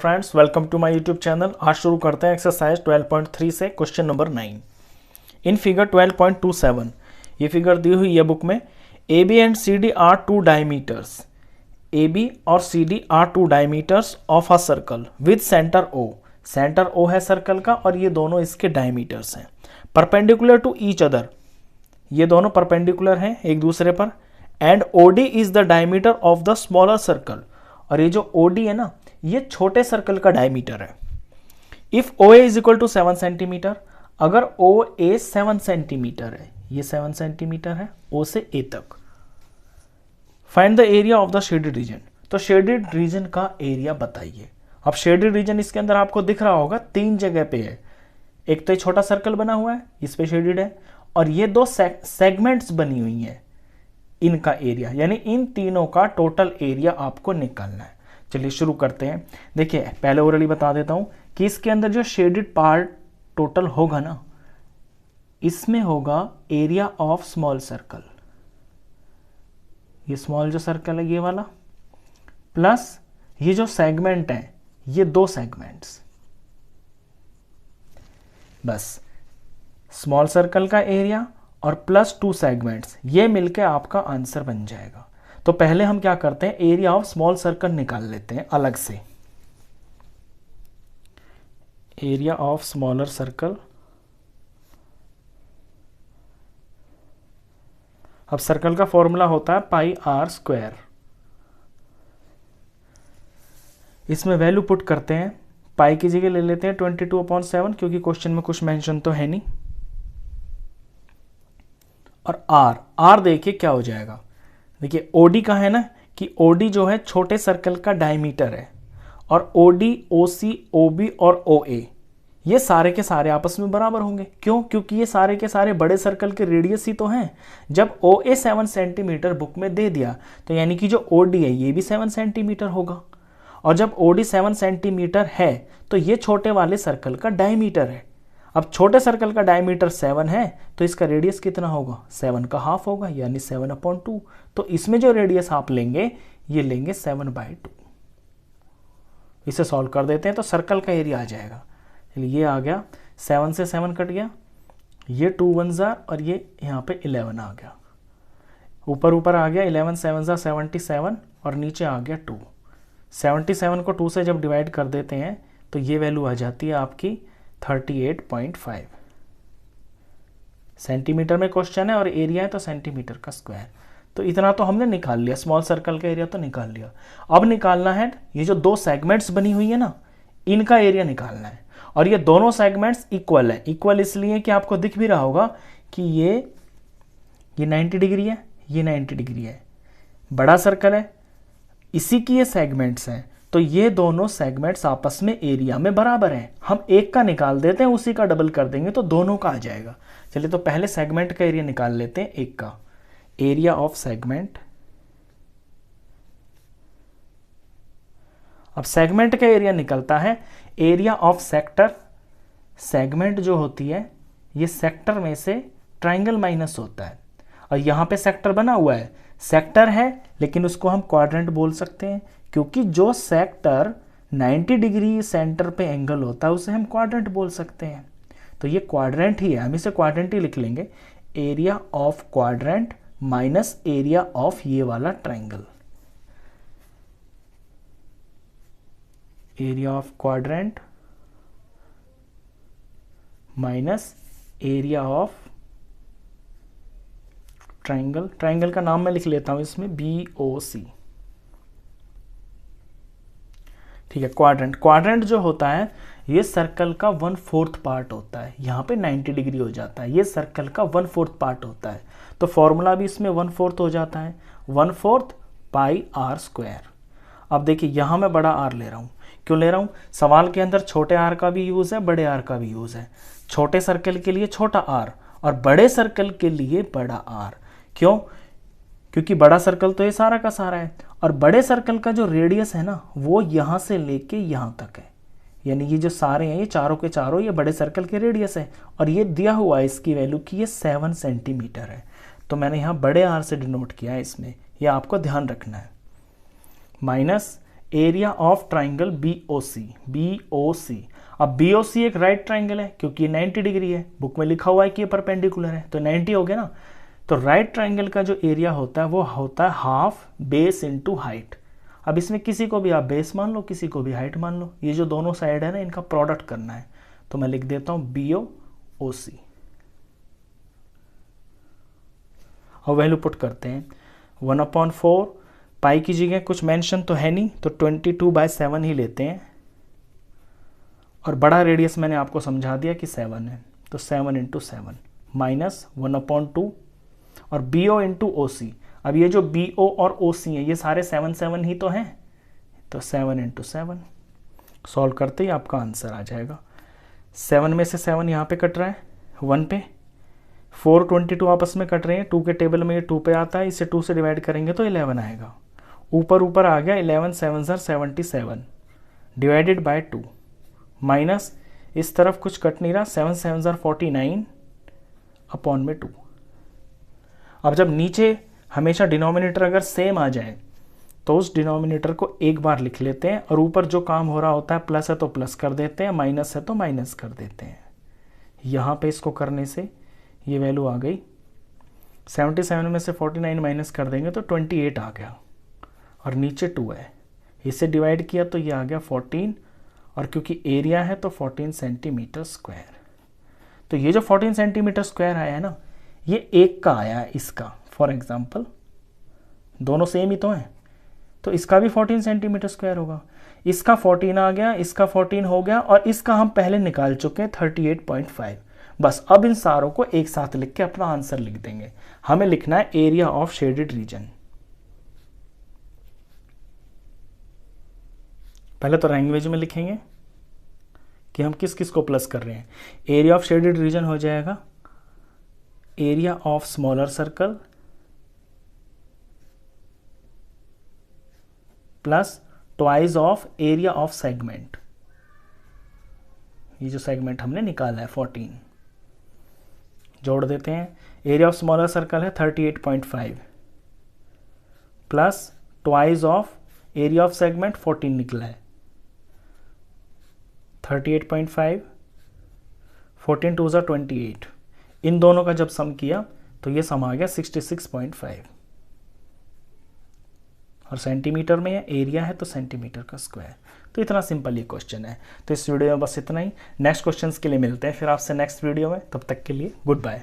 Friends, welcome to my YouTube channel. आज शुरू करते हैं एक्सरसाइज 12.3 से क्वेश्चन नंबर 9। इन फिगर 12.27 ये फिगर दी हुई है बुक में। A B and C D are two diameters. A B और C D are two diameters of a circle with centre O. Centre O है सर्कल का और ये दोनों इसके डायमीटर्स हैं। परपेंडिकुलर टू ईच अदर, ये दोनों परपेंडिकुलर हैं एक दूसरे पर। And O D is the diameter of the smaller circle, और ये जो ओ डी है ना, ये छोटे सर्कल का डायमीटर है। If O A is equal to 7 centimeter, अगर ओ ए 7 सेंटीमीटर है, ये 7 सेंटीमीटर है ओ से ए तक। Find the area of the shaded region, तो शेडेड रीजन का एरिया बताइए। अब शेडेड रीजन इसके अंदर आपको दिख रहा होगा 3 जगह पे है। एक तो ये छोटा सर्कल बना हुआ है, इस पे शेडेड है, और ये 2 सेगमेंट्स बनी हुई हैं, इनका एरिया, यानी इन तीनों का टोटल एरिया आपको निकालना है। चलिए शुरू करते हैं। देखिए पहले ओरली बता देता हूं कि इसके अंदर जो शेडेड पार्ट टोटल होगा ना, इसमें होगा एरिया ऑफ स्मॉल सर्कल, ये स्मॉल जो सर्कल है ये वाला, प्लस ये जो सेगमेंट है ये 2 सेगमेंट्स, बस स्मॉल सर्कल का एरिया और प्लस 2 सेगमेंट्स, ये मिलके आपका आंसर बन जाएगा। तो पहले हम क्या करते हैं, एरिया ऑफ स्मॉल सर्कल निकाल लेते हैं अलग से। एरिया ऑफ स्मॉलर सर्कल, अब सर्कल का फॉर्मूला होता है पाई आर स्क्वायर। इसमें वैल्यू पुट करते हैं, पाई की जगह ले लेते हैं 22/7, क्योंकि क्वेश्चन में कुछ मेंशन तो है नहीं। और आर देखिए क्या हो जाएगा। देखिए ओडी का है ना, कि ओडी जो है छोटे सर्कल का डायमीटर है, और ओडी, ओसी, ओबी और ओए ये सारे के सारे आपस में बराबर होंगे। क्यों? क्योंकि ये सारे के सारे बड़े सर्कल के रेडियस ही तो हैं। जब ओए 7 सेंटीमीटर बुक में दे दिया, तो यानी कि जो ओडी है ये भी 7 सेंटीमीटर होगा, और जब ओडी 7 सेंटीमीटर है तो ये छोटे वाले सर्कल का डायमीटर है। अब छोटे सर्कल का डायमीटर 7 है, तो इसका रेडियस कितना होगा, 7 का हाफ होगा, यानी 7/2। तो इसमें जो रेडियस आप लेंगे ये लेंगे 7/2। इसे सॉल्व कर देते हैं तो सर्कल का एरिया आ जाएगा। चलिए ये आ गया, 7 से 7 कट गया, ये 2 1 जार, और ये यहाँ पे 11 आ गया। ऊपर आ गया 11 7 जार 77, और नीचे आ गया 2। 77 को 2 से जब डिवाइड कर देते हैं तो ये वैल्यू आ जाती है आपकी 38.5 सेंटीमीटर में क्वेश्चन है, और एरिया है तो सेंटीमीटर का स्क्वायर। तो इतना तो हमने निकाल लिया, स्मॉल सर्कल का एरिया तो निकाल लिया। अब निकालना है ये जो 2 सेगमेंट्स बनी हुई है ना, इनका एरिया निकालना है। और ये दोनों सेगमेंट्स इक्वल है। इक्वल इसलिए कि आपको दिख भी रहा होगा कि ये 90 डिग्री है, ये 90 डिग्री है, बड़ा सर्कल है, इसी की ये सेगमेंट्स हैं, तो ये दोनों सेगमेंट्स आपस में एरिया में बराबर हैं। हम एक का निकाल देते हैं, उसी का डबल कर देंगे तो दोनों का आ जाएगा। चलिए तो पहले सेगमेंट का एरिया निकाल लेते हैं, एक का एरिया ऑफ सेगमेंट। अब सेगमेंट का एरिया निकलता है एरिया ऑफ सेक्टर। सेगमेंट जो होती है ये सेक्टर में से ट्राइंगल माइनस होता है, और यहां पे सेक्टर बना हुआ है, सेक्टर है लेकिन उसको हम क्वाड्रेंट बोल सकते हैं, क्योंकि जो सेक्टर 90 डिग्री सेंटर पे एंगल होता है उसे हम क्वाड्रेंट बोल सकते हैं। तो ये क्वाड्रेंट ही है, हम इसे क्वाड्रेंट ही लिख लेंगे। Area of quadrant minus area of ये वाला triangle. Area of quadrant minus area of triangle. Triangle का नाम मैं लिख लेता हूं इसमें, BOC। ठीक है, क्वाड्रेंट जो होता है ये सर्कल का 1/4 पार्ट होता है। यहाँ पे 90 डिग्री हो जाता है, ये सर्कल का 1/4 पार्ट होता है। तो फॉर्मूला भी इसमें 1/4 हो जाता है, 1/4 पाई आर स्क्वायर। अब देखिए यहाँ मैं बड़ा आर ले रहा हूँ। क्यों ले रहा हूँ? सवाल के अंदर छोटे आर का भी यूज है, बड़े आर का भी यूज है। छोटे सर्कल के लिए छोटा आर और बड़े सर्कल के लिए बड़ा आर। क्यों? क्योंकि बड़ा सर्कल तो ये सारा का सारा है, और बड़े सर्कल का जो रेडियस है ना वो यहां से लेके यहां तक है, यानी ये जो सारे हैं ये चारों के चारों ये बड़े सर्कल के रेडियस है, और ये दिया हुआ है इसकी वैल्यू कि ये 7 सेंटीमीटर है। तो मैंने यहाँ बड़े आर से डिनोट किया है इसमें, ये आपको ध्यान रखना है। Minus area of triangle BOC। BOC, अब BOC एक राइट ट्राइंगल है क्योंकि 90 डिग्री है, बुक में लिखा हुआ है कि ये परपेंडिकुलर है, तो 90 हो गया ना। तो राइट ट्राइंगल का जो एरिया होता है वो होता है हाफ बेस इंटू हाइट। अब इसमें किसी को भी आप बेस मान लो, किसी को भी हाइट मान लो, ये जो दोनों साइड है ना इनका प्रोडक्ट करना है, तो मैं लिख देता हूं BOC। और वैल्यू पुट करते हैं 1/4, पाई की जगह कुछ मेंशन तो है नहीं, तो 22/7 ही लेते हैं। और बड़ा रेडियस मैंने आपको समझा दिया कि 7 है, तो 7 × 7 माइनस 1/2 और BO × OC। अब ये जो BO और OC है ये सारे 7 ही तो हैं, तो 7 × 7 सॉल्व करते ही आपका आंसर आ जाएगा। 7 में से 7 यहाँ पे कट रहा है 1 पे, 4 22 आपस में कट रहे हैं, 2 के टेबल में ये 2 पे आता है, इसे 2 से डिवाइड करेंगे तो 11 आएगा। ऊपर आ गया 11 7 77 डिवाइडेड बाय 2 माइनस इस तरफ कुछ कट नहीं रहा, 7 7 49 अपॉन में 2। अब जब नीचे हमेशा डिनोमिनेटर अगर सेम आ जाए तो उस डिनोमिनेटर को एक बार लिख लेते हैं, और ऊपर जो काम हो रहा होता है प्लस है तो प्लस कर देते हैं, माइनस है तो माइनस कर देते हैं। यहाँ पे इसको करने से ये वैल्यू आ गई, 77 में से 49 माइनस कर देंगे तो 28 आ गया, और नीचे 2 है, इसे डिवाइड किया तो ये आ गया 14, और क्योंकि एरिया है तो 14 सेंटीमीटर स्क्वायर। तो ये जो 14 सेंटीमीटर स्क्वायर आया है ना, ये एक का आया है इसका, फॉर एग्जाम्पल दोनों सेम ही तो हैं, तो इसका भी 14 सेंटीमीटर स्क्वायर होगा। इसका 14 आ गया, इसका 14 हो गया, और इसका हम पहले निकाल चुके हैं 38.5। बस अब इन सारों को एक साथ लिख के अपना आंसर लिख देंगे। हमें लिखना है एरिया ऑफ शेडेड रीजन। पहले तो लैंग्वेज में लिखेंगे कि हम किस किस को प्लस कर रहे हैं। एरिया ऑफ शेडेड रीजन हो जाएगा area of smaller circle plus twice of area of segment. ये जो सेगमेंट हमने निकाला है 14 जोड़ देते हैं। एरिया ऑफ स्मॉलर सर्कल है 38.5 plus twice of area of segment 14 निकला है, 38.5 14 2 = 28। इन दोनों का जब सम किया तो ये सम आ गया 66.5, और सेंटीमीटर में एरिया है तो सेंटीमीटर का स्क्वायर। तो इतना सिंपल ये क्वेश्चन है। तो इस वीडियो में बस इतना ही। नेक्स्ट क्वेश्चंस के लिए मिलते हैं फिर आपसे नेक्स्ट वीडियो में, तब तक के लिए गुड बाय।